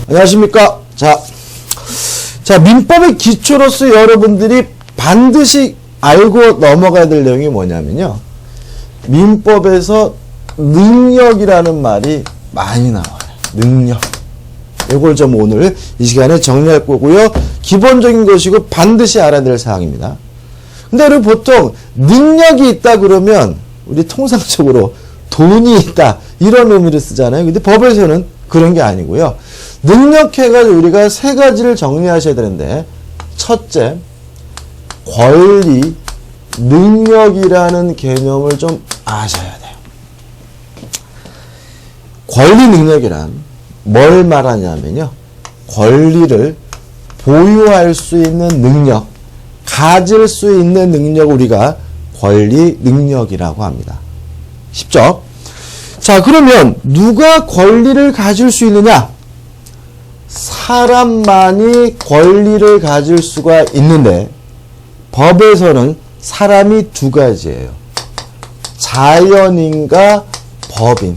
안녕하십니까. 자, 민법의 기초로서 여러분들이 반드시 알고 넘어가야 될 내용이 뭐냐면요. 민법에서 능력이라는 말이 많이 나와요. 능력. 이걸 좀 오늘 이 시간에 정리할 거고요. 기본적인 것이고 반드시 알아야 될 사항입니다. 근데 우리 보통 능력이 있다 그러면 우리 통상적으로 돈이 있다 이런 의미를 쓰잖아요. 근데 법에서는 그런 게 아니고요. 능력해가지고 우리가 세 가지를 정리하셔야 되는데, 첫째, 권리, 능력이라는 개념을 좀 아셔야 돼요. 권리 능력이란 뭘 말하냐면요. 권리를 보유할 수 있는 능력, 가질 수 있는 능력을 우리가 권리 능력이라고 합니다. 쉽죠? 자, 그러면 누가 권리를 가질 수 있느냐? 사람만이 권리를 가질 수가 있는데 법에서는 사람이 두 가지예요. 자연인과 법인.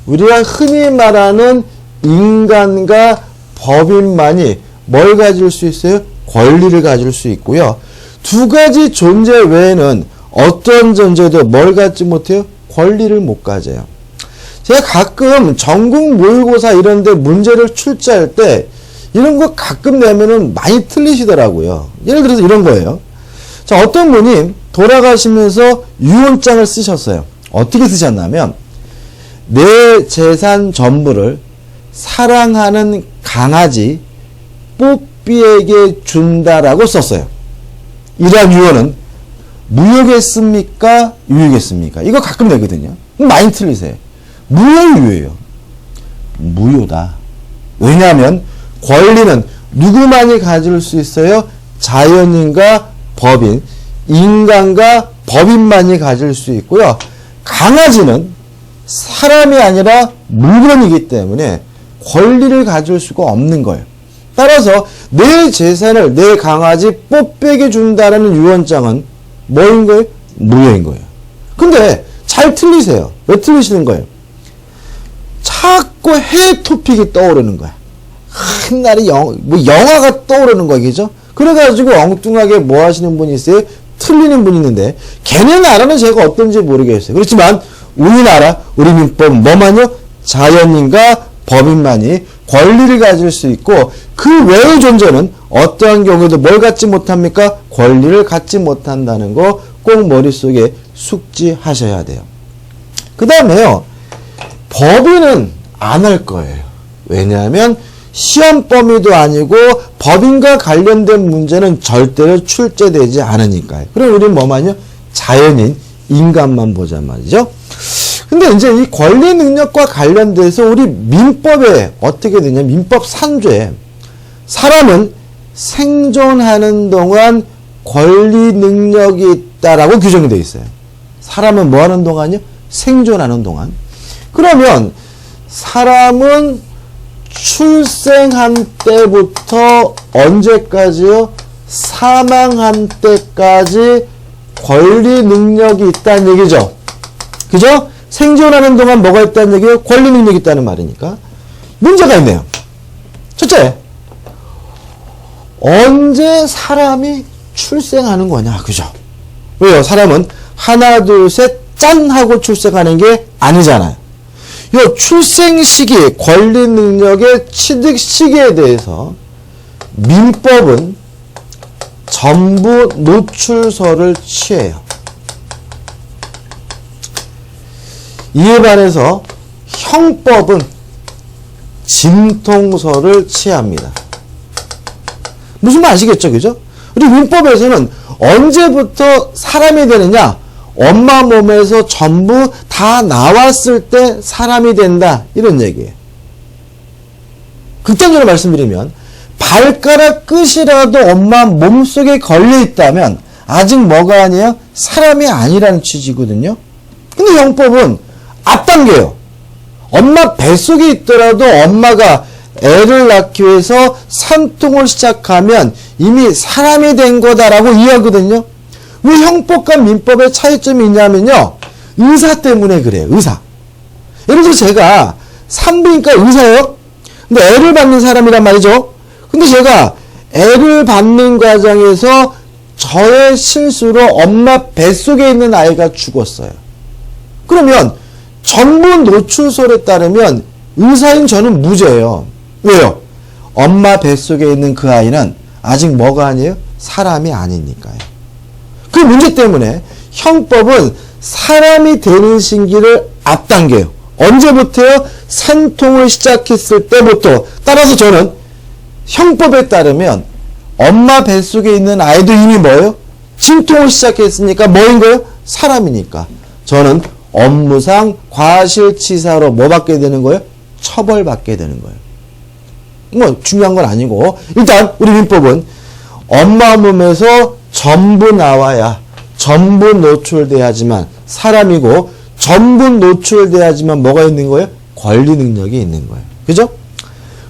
우리가 흔히 말하는 인간과 법인만이 뭘 가질 수 있어요? 권리를 가질 수 있고요. 두 가지 존재 외에는 어떤 존재도 뭘 갖지 못해요? 권리를 못 가져요. 제가 가끔 전국 모의고사 이런 데 문제를 출제할 때 이런 거 가끔 내면은 많이 틀리시더라고요. 예를 들어서 이런 거예요. 자, 어떤 분이 돌아가시면서 유언장을 쓰셨어요. 어떻게 쓰셨냐면, 내 재산 전부를 사랑하는 강아지 뽀삐에게 준다라고 썼어요. 이러한 유언은 무효겠습니까? 유효겠습니까? 이거 가끔 내거든요. 많이 틀리세요. 무효예요. 무효다. 왜냐하면 권리는 누구만이 가질 수 있어요? 자연인과 법인, 인간과 법인만이 가질 수 있고요. 강아지는 사람이 아니라 물건이기 때문에 권리를 가질 수가 없는 거예요. 따라서 내 재산을 내 강아지 뽀빼게 준다라는 유언장은 뭐인 거예요? 무효인 거예요. 근데 잘 틀리세요. 왜 틀리시는 거예요? 자꾸 해외 토픽이 떠오르는 거야. 한날에 영화가 떠오르는 거야, 그죠? 그래가지고 엉뚱하게 뭐 하시는 분이 있어요? 틀리는 분이 있는데, 걔네 나라는 제가 어떤지 모르겠어요. 그렇지만, 우리나라, 우리 민법, 뭐만요? 자연인과 법인만이 권리를 가질 수 있고, 그 외의 존재는 어떠한 경우에도 뭘 갖지 못합니까? 권리를 갖지 못한다는 거 꼭 머릿속에 숙지하셔야 돼요. 그 다음에요. 법인은 안 할 거예요. 왜냐하면 시험 범위도 아니고 법인과 관련된 문제는 절대로 출제되지 않으니까요. 그럼 우리는 뭐만요? 자연인, 인간만 보자 말이죠. 근데 이제 이 권리 능력과 관련돼서 우리 민법에 어떻게 되냐? 민법 3조에 사람은 생존하는 동안 권리 능력이 있다라고 규정이 되어 있어요. 사람은 뭐 하는 동안요? 생존하는 동안. 그러면 사람은 출생한 때부터 언제까지요? 사망한 때까지 권리 능력이 있다는 얘기죠. 그죠? 생존하는 동안 뭐가 있다는 얘기예요? 권리 능력이 있다는 말이니까. 문제가 있네요. 첫째, 언제 사람이 출생하는 거냐? 그죠? 왜요? 사람은 하나, 둘, 셋, 짠! 하고 출생하는 게 아니잖아요. 요 출생 시기, 권리 능력의 취득 시기에 대해서 민법은 전부 노출서를 취해요. 이에 반해서 형법은 진통서를 취합니다. 무슨 말 아시겠죠? 그죠? 우리 민법에서는 언제부터 사람이 되느냐? 엄마 몸에서 전부 다 나왔을 때 사람이 된다. 이런 얘기예요. 극단적으로 말씀드리면 발가락 끝이라도 엄마 몸속에 걸려 있다면 아직 뭐가 아니에요? 사람이 아니라는 취지거든요. 근데 형법은 앞당겨요. 엄마 뱃속에 있더라도 엄마가 애를 낳기 위해서 산통을 시작하면 이미 사람이 된 거다라고 이해하거든요. 왜 형법과 민법의 차이점이 있냐면요. 의사 때문에 그래요. 의사. 예를 들어 제가 산부인과 의사예요. 근데 애를 받는 사람이란 말이죠. 근데 제가 애를 받는 과정에서 저의 실수로 엄마 뱃속에 있는 아이가 죽었어요. 그러면 전부 노출설에 따르면 의사인 저는 무죄예요. 왜요? 엄마 뱃속에 있는 그 아이는 아직 뭐가 아니에요? 사람이 아니니까요. 그 문제 때문에 형법은 사람이 되는 시기를 앞당겨요. 언제부터요? 산통을 시작했을 때부터. 따라서 저는 형법에 따르면 엄마 뱃속에 있는 아이도 이미 뭐예요? 진통을 시작했으니까 뭐인 거예요? 사람이니까. 저는 업무상 과실치사로 뭐 받게 되는 거예요? 처벌받게 되는 거예요. 뭐 중요한 건 아니고 일단 우리 민법은 엄마 몸에서 전부 나와야 전부 노출돼야지만 사람이고 전부 노출돼야지만 뭐가 있는 거예요? 권리 능력이 있는 거예요. 그죠?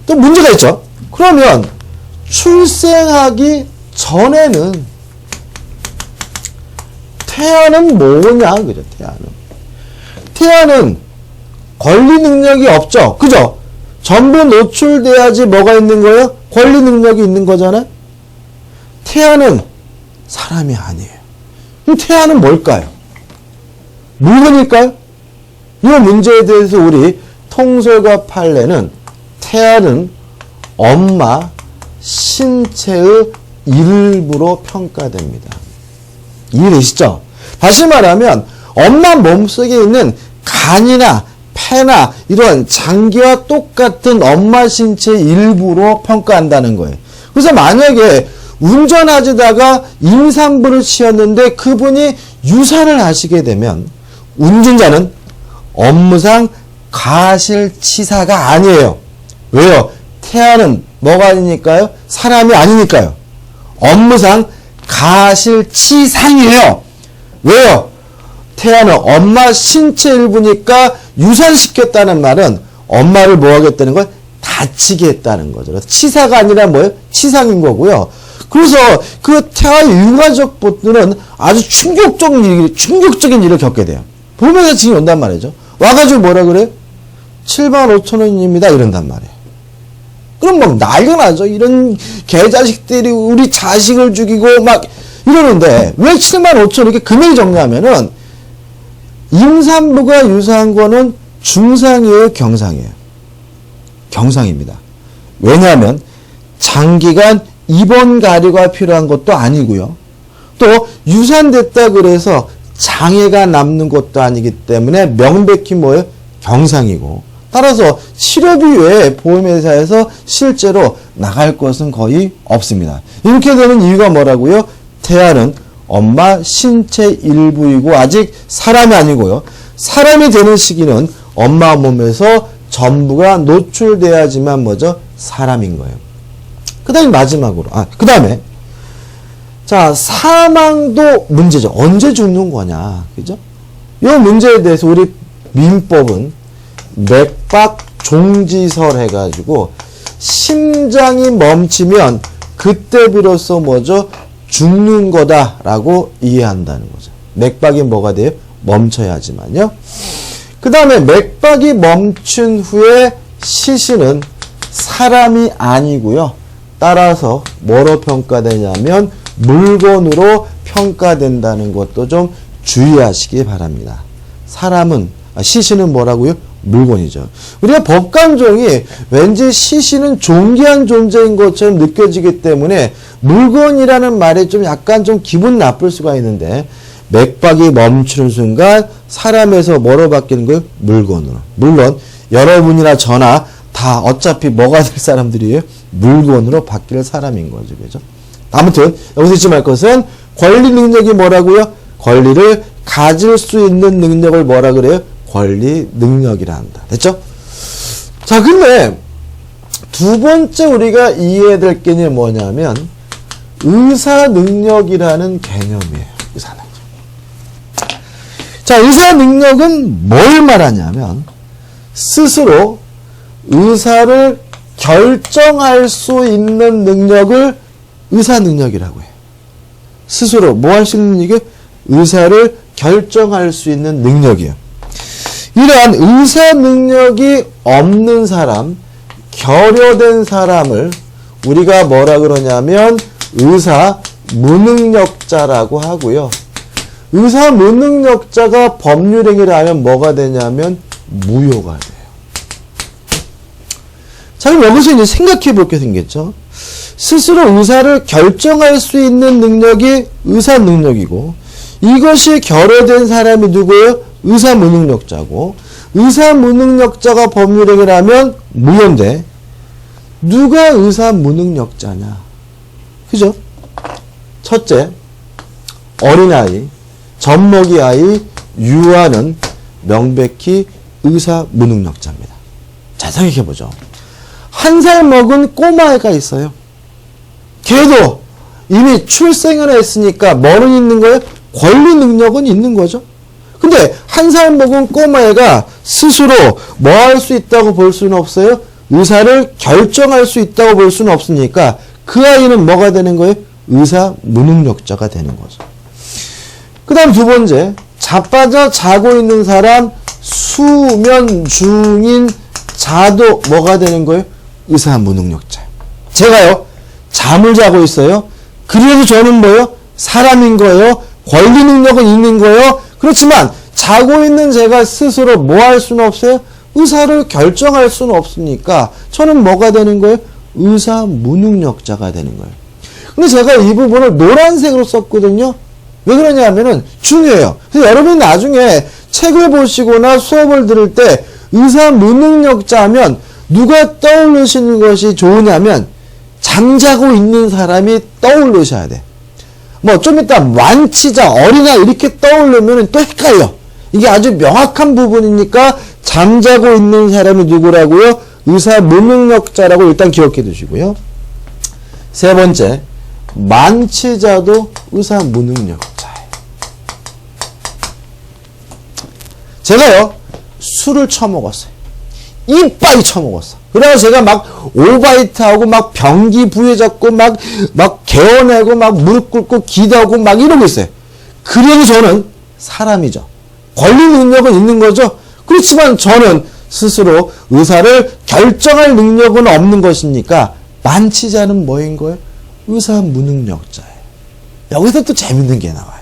또 문제가 있죠. 그러면 출생하기 전에는 태아는 뭐냐? 그죠? 태아는 권리 능력이 없죠. 그죠? 전부 노출돼야지 뭐가 있는 거예요? 권리 능력이 있는 거잖아요. 태아는 사람이 아니에요. 그럼 태아는 뭘까요? 물건일까요? 이 문제에 대해서 우리 통솔과 판례는 태아는 엄마 신체의 일부로 평가됩니다. 이해되시죠? 다시 말하면 엄마 몸속에 있는 간이나 폐나 이런 장기와 똑같은 엄마 신체의 일부로 평가한다는 거예요. 그래서 만약에 운전하시다가 임산부를 치었는데 그분이 유산을 하시게 되면 운전자는 업무상 과실치사가 아니에요. 왜요? 태아는 뭐가 아니니까요? 사람이 아니니까요. 업무상 과실치상이에요. 왜요? 태아는 엄마 신체 일부니까 유산시켰다는 말은 엄마를 뭐 하겠다는 걸 다치게 했다는 거죠. 치사가 아니라 뭐예요? 치상인 거고요. 그래서 그 태아의 유가족 보트는 아주 충격적인 일을 겪게 돼요. 보면서 지금 온단 말이죠. 와가지고 뭐라 그래요? 75,000원입니다. 이런단 말이에요. 그럼 막 난리가 나죠. 이런 개자식들이 우리 자식을 죽이고 막 이러는데 왜 75,000원 이렇게 금액이 정리하면은 임산부가 유사한 거는 중상이에요, 경상이에요? 경상입니다. 왜냐하면 장기간 입원 가료가 필요한 것도 아니고요. 또 유산됐다 그래서 장애가 남는 것도 아니기 때문에 명백히 뭐예요? 경상이고. 따라서 치료비 외에 보험회사에서 실제로 나갈 것은 거의 없습니다. 이렇게 되는 이유가 뭐라고요? 태아는 엄마 신체 일부이고 아직 사람이 아니고요. 사람이 되는 시기는 엄마 몸에서 전부가 노출돼야지만 뭐죠? 사람인 거예요. 그 다음에 마지막으로, 그 다음에 자, 사망도 문제죠. 언제 죽는 거냐. 그죠? 이 문제에 대해서 우리 민법은 맥박 종지설 해가지고 심장이 멈추면 그때 비로소 뭐죠? 죽는 거다라고 이해한다는 거죠. 맥박이 뭐가 돼요? 멈춰야지만요. 그 다음에 맥박이 멈춘 후에 시신은 사람이 아니고요. 따라서 뭐로 평가되냐면 물건으로 평가된다는 것도 좀 주의하시기 바랍니다. 시신은 뭐라고요? 물건이죠. 우리가 법관종이 왠지 시신은 존귀한 존재인 것처럼 느껴지기 때문에 물건이라는 말에 좀 약간 좀 기분 나쁠 수가 있는데 맥박이 멈추는 순간 사람에서 뭐로 바뀌는 거예요? 물건으로. 물론 여러분이나 저나 다 어차피 뭐가 될 사람들이에요? 물건으로 바뀔 사람인 거죠. 그죠? 아무튼 여기서 잊지 말 것은 권리 능력이 뭐라고요? 권리를 가질 수 있는 능력을 뭐라 그래요? 권리 능력이라 한다. 됐죠? 자, 근데 두 번째 우리가 이해해야 될 개념이 뭐냐면 의사 능력이라는 개념이에요. 의사 능력. 자, 의사 능력은 뭘 말하냐면 스스로 의사를 결정할 수 있는 능력을 의사 능력이라고 해요. 스스로 뭐 할 수 있는 이게 의사를 결정할 수 있는 능력이에요. 이러한 의사 능력이 없는 사람, 결여된 사람을 우리가 뭐라 그러냐면 의사 무능력자라고 하고요. 의사 무능력자가 법률행위를 하면 뭐가 되냐면 무효가 돼요. 자, 그럼 여기서 이제 생각해 볼 게 생겼죠. 스스로 의사를 결정할 수 있는 능력이 의사 능력이고, 이것이 결여된 사람이 누구예요? 의사 무능력자고, 의사 무능력자가 법률행위를 하면 무효인데, 누가 의사 무능력자냐? 그죠? 첫째, 어린아이, 젖먹이 아이, 유아는 명백히 의사 무능력자입니다. 자, 생각해보죠. 1살 먹은 꼬마애가 있어요. 걔도 이미 출생을 했으니까 뭐는 있는 거예요? 권리 능력은 있는 거죠. 근데 1살 먹은 꼬마애가 스스로 뭐 할 수 있다고 볼 수는 없어요? 의사를 결정할 수 있다고 볼 수는 없으니까 그 아이는 뭐가 되는 거예요? 의사 무능력자가 되는 거죠. 그 다음 두 번째, 자빠져 자고 있는 사람, 수면 중인 자도 뭐가 되는 거예요? 의사 무능력자. 제가요, 잠을 자고 있어요. 그래도 저는 뭐예요? 사람인 거예요. 권리 능력은 있는 거예요. 그렇지만 자고 있는 제가 스스로 뭐 할 수는 없어요? 의사를 결정할 수는 없으니까 저는 뭐가 되는 거예요? 의사 무능력자가 되는 거예요. 근데 제가 이 부분을 노란색으로 썼거든요. 왜 그러냐면은 중요해요. 그래서 여러분이 나중에 책을 보시거나 수업을 들을 때 의사 무능력자 하면 누가 떠올리시는 것이 좋으냐면 잠자고 있는 사람이 떠올리셔야 돼. 뭐 좀 이따 완치자, 어린아이 이렇게 떠오르면 또 헷갈려. 이게 아주 명확한 부분이니까 잠자고 있는 사람이 누구라고요? 의사 무능력자라고 일단 기억해 두시고요. 세 번째, 만취자도 의사 무능력자예요. 제가요, 술을 처먹었어요. 이빨이 처먹었어. 그래서 제가 막 오바이트하고 막 병기 부여잡고 막 개어내고 막 무릎 꿇고 기도하고 막 이러고 있어요. 그래도 저는 사람이죠. 권리 능력은 있는 거죠. 그렇지만 저는 스스로 의사를 결정할 능력은 없는 것이니까 만취자는 뭐인 거예요? 의사 무능력자예요. 여기서 또 재밌는 게 나와요.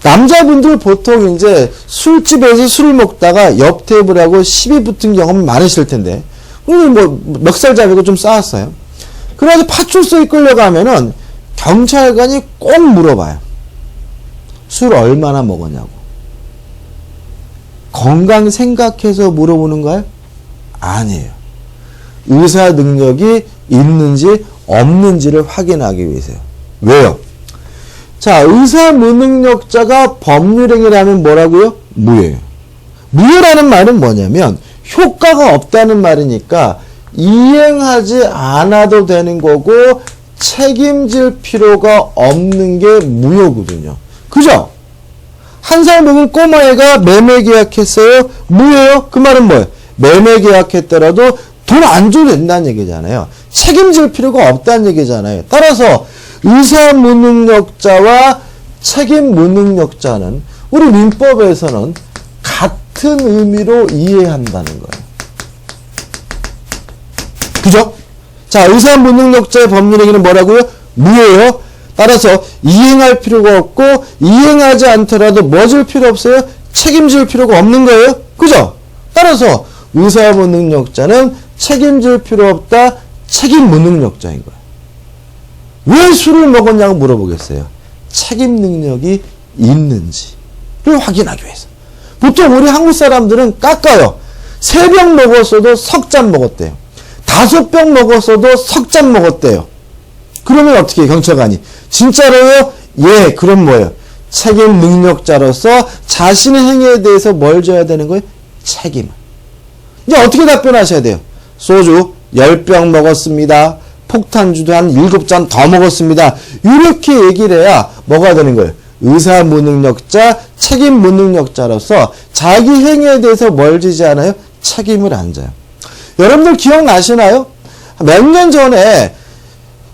남자분들 보통 이제 술집에서 술을 먹다가 옆 테이블하고 시비 붙은 경험이 많으실 텐데, 오늘 뭐 멱살 잡이고 좀 싸웠어요. 그래서 파출소에 끌려가면은 경찰관이 꼭 물어봐요. 술 얼마나 먹었냐고. 건강 생각해서 물어보는가요? 아니에요. 의사 능력이 있는지 없는지를 확인하기 위해서요. 왜요? 자, 의사 무능력자가 법률행위를 하면 뭐라고요? 무효예요. 무효라는 말은 뭐냐면 효과가 없다는 말이니까 이행하지 않아도 되는 거고 책임질 필요가 없는 게 무효거든요. 그죠? 1살 먹은 꼬마애가 매매 계약했어요. 무효예요? 그 말은 뭐예요? 매매 계약했더라도 돈 안 줘도 된다는 얘기잖아요. 책임질 필요가 없다는 얘기잖아요. 따라서 의사 무능력자와 책임 무능력자는 우리 민법에서는 같은 의미로 이해한다는 거예요. 그죠? 자, 의사 무능력자의 법률행위는 뭐라고요? 무효예요. 따라서 이행할 필요가 없고 이행하지 않더라도 뭐 줄 필요 없어요? 책임질 필요가 없는 거예요. 그죠? 따라서 의사 무능력자는 책임질 필요 없다. 책임 무능력자인 거예요. 왜 술을 먹었냐고 물어보겠어요. 책임 능력이 있는지를 확인하기 위해서. 보통 우리 한국 사람들은 깎아요. 3병 먹었어도 석잔 먹었대요. 5병 먹었어도 석잔 먹었대요. 그러면 어떻게 해요, 경찰관이? 진짜로요? 예, 그럼 뭐예요? 책임 능력자로서 자신의 행위에 대해서 뭘 져야 되는 거예요? 책임을. 이제 어떻게 답변하셔야 돼요? 소주 10병 먹었습니다. 폭탄주도 한 7잔 더 먹었습니다. 이렇게 얘기를 해야 뭐가 되는 거예요? 의사 무능력자, 책임 무능력자로서 자기 행위에 대해서 뭘 지지 않아요? 책임을 안 져요. 여러분들 기억나시나요? 몇 년 전에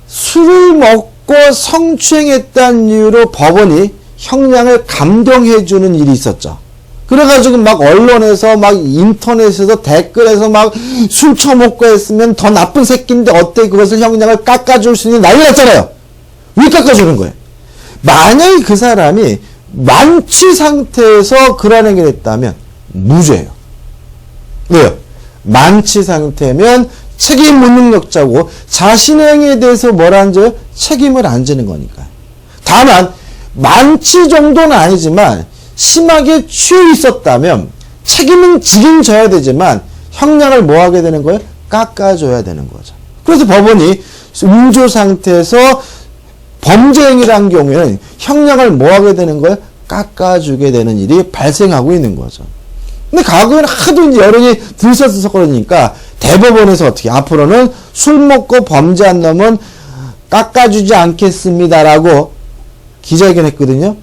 술을 먹고 성추행했다는 이유로 법원이 형량을 감경해 주는 일이 있었죠. 그래가지고 막 언론에서 막 인터넷에서 댓글에서 막 술 처먹고 했으면 더 나쁜 새끼인데 어때 그것을 형량을 깎아줄 수 있는 난리 났잖아요. 왜 깎아주는 거예요? 만약에 그 사람이 만취 상태에서 그런 행위를 했다면 무죄예요. 왜요? 만취 상태면 책임 무능력자고 자신의 행위에 대해서 뭘 안 져요? 책임을 안 지는 거니까요. 다만 만취 정도는 아니지만 심하게 취해 있었다면 책임은 지긴 져야 되지만 형량을 뭐 하게 되는 거예요? 깎아줘야 되는 거죠. 그래서 법원이 음주 상태에서 범죄 행위를 한 경우에는 형량을 뭐 하게 되는 거예요? 깎아주게 되는 일이 발생하고 있는 거죠. 근데 과거에는 하도 이제 여론이 들썩들썩 그러니까 대법원에서 어떻게 앞으로는 술 먹고 범죄한 놈은 깎아주지 않겠습니다라고 기자회견 했거든요.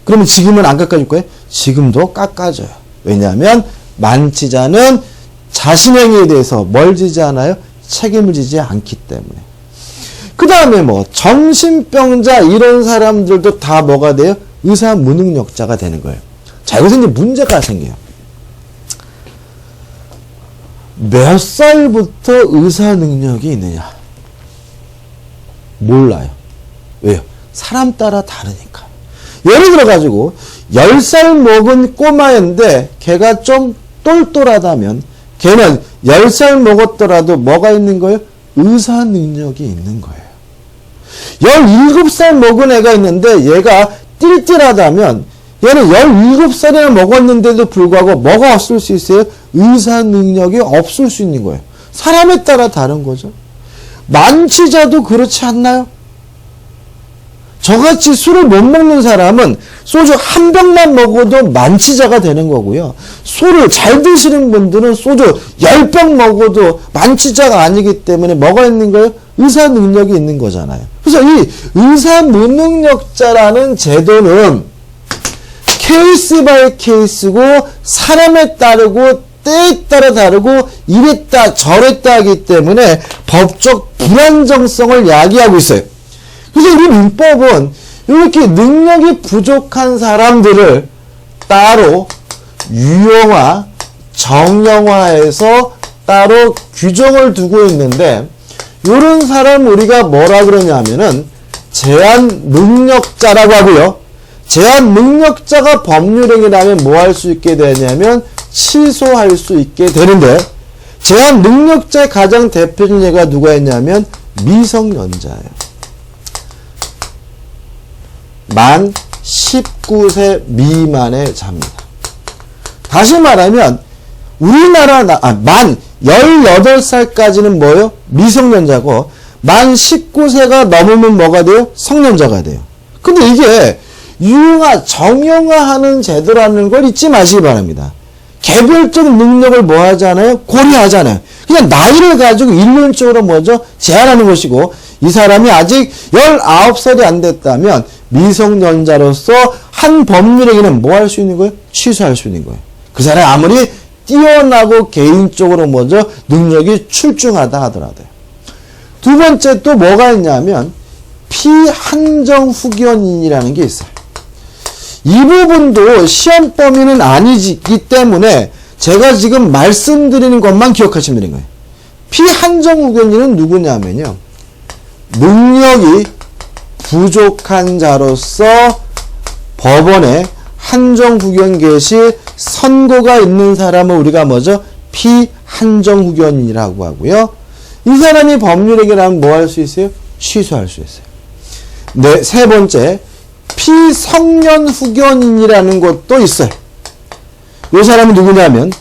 그러면 지금은 안 깎아줄 거예요? 지금도 깎아줘요. 왜냐하면 만취자는 자신의 행위에 대해서 뭘 지지 않아요? 책임을 지지 않기 때문에. 그 다음에 뭐 정신병자 이런 사람들도 다 뭐가 돼요? 의사 무능력자가 되는 거예요. 자, 여기서 이제 문제가 생겨요. 몇 살부터 의사 능력이 있느냐? 몰라요. 왜요? 사람 따라 다르니까. 예를 들어가지고 10살 먹은 꼬마인데 걔가 좀 똘똘하다면 걔는 10살 먹었더라도 뭐가 있는 거예요? 의사 능력이 있는 거예요. 17살 먹은 애가 있는데 얘가 띨띨하다면 얘는 17살이나 먹었는데도 불구하고 뭐가 없을 수 있어요? 의사 능력이 없을 수 있는 거예요. 사람에 따라 다른 거죠. 만취자도 그렇지 않나요? 저같이 술을 못 먹는 사람은 소주 한 병만 먹어도 만취자가 되는 거고요. 술을 잘 드시는 분들은 소주 10병 먹어도 만취자가 아니기 때문에 뭐가 있는 거예요? 의사 능력이 있는 거잖아요. 그래서 이 의사 무능력자라는 제도는 케이스 바이 케이스고 사람에 따르고 때에 따라 다르고 이랬다 저랬다 하기 때문에 법적 불안정성을 야기하고 있어요. 그래서 우리 민법은 이렇게 능력이 부족한 사람들을 따로 유형화, 정형화해서 따로 규정을 두고 있는데 이런 사람 우리가 뭐라 그러냐면은 제한 능력자라고 하고요. 제한 능력자가 법률행위라면 뭐 할 수 있게 되냐면 취소할 수 있게 되는데 제한 능력자의 가장 대표적인 예가 누가 있냐면 미성년자예요. 만 19세 미만의 자입니다. 다시 말하면 우리나라 만 18살까지는 뭐예요? 미성년자고 만 19세가 넘으면 뭐가 돼요? 성년자가 돼요. 근데 이게 유형화, 정형화하는 제도라는 걸 잊지 마시기 바랍니다. 개별적 능력을 뭐 하잖아요? 고려하잖아요. 그냥 나이를 가지고 일률적으로 뭐죠? 제한하는 것이고 이 사람이 아직 19살이 안 됐다면 미성년자로서 한 법률행위는 뭐 할 수 있는 거예요? 취소할 수 있는 거예요. 그 사람이 아무리 뛰어나고 개인적으로 뭐죠? 능력이 출중하다 하더라도요. 두 번째 또 뭐가 있냐면 피한정 후견인이라는 게 있어요. 이 부분도 시험 범위는 아니기 때문에 제가 지금 말씀드리는 것만 기억하시면 되는 거예요. 피한정 후견인은 누구냐면요. 능력이 부족한 자로서 법원에 한정 후견 개시 선고가 있는 사람을 우리가 뭐죠? 피한정 후견인이라고 하고요. 이 사람이 법률행위라면 뭐 할 수 있어요? 취소할 수 있어요. 네, 세 번째 피성년 후견인이라는 것도 있어요. 이 사람은 누구냐면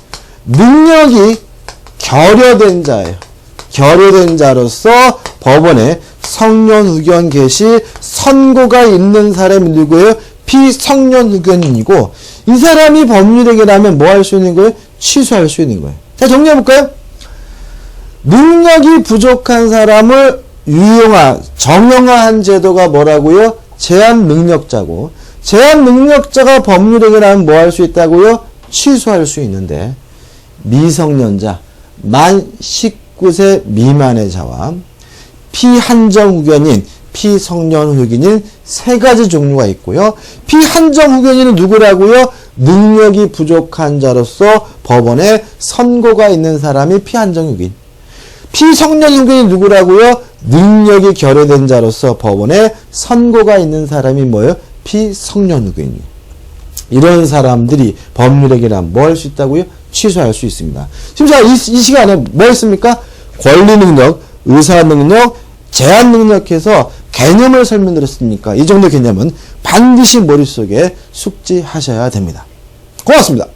능력이 결여된 자예요. 결여된 자로서 법원에 성년 후견 개시 선고가 있는 사람이 누구예요? 피성년 후견인이고 이 사람이 법률행위라면 뭐 할 수 있는 거예요? 취소할 수 있는 거예요. 자, 정리해볼까요? 능력이 부족한 사람을 유형화, 정형화한 제도가 뭐라고요? 제한 능력자고 제한 능력자가 법률행위라면 뭐 할 수 있다고요? 취소할 수 있는데 미성년자, 만 19세 미만의 자와 피한정 후견인, 피성년 후견인 세 가지 종류가 있고요. 피한정 후견인은 누구라고요? 능력이 부족한 자로서 법원에 선고가 있는 사람이 피한정유기인. 피성년유기인이 누구라고요? 능력이 결여된 자로서 법원에 선고가 있는 사람이 뭐예요? 피성년유기인이에요. 이런 사람들이 법률행위란 뭐 할 수 있다고요? 취소할 수 있습니다. 지금 제가 이 시간에 뭐 했습니까? 권리능력, 의사능력, 제한능력해서 개념을 설명드렸으니까 이 정도 개념은 반드시 머릿속에 숙지하셔야 됩니다. 고맙습니다.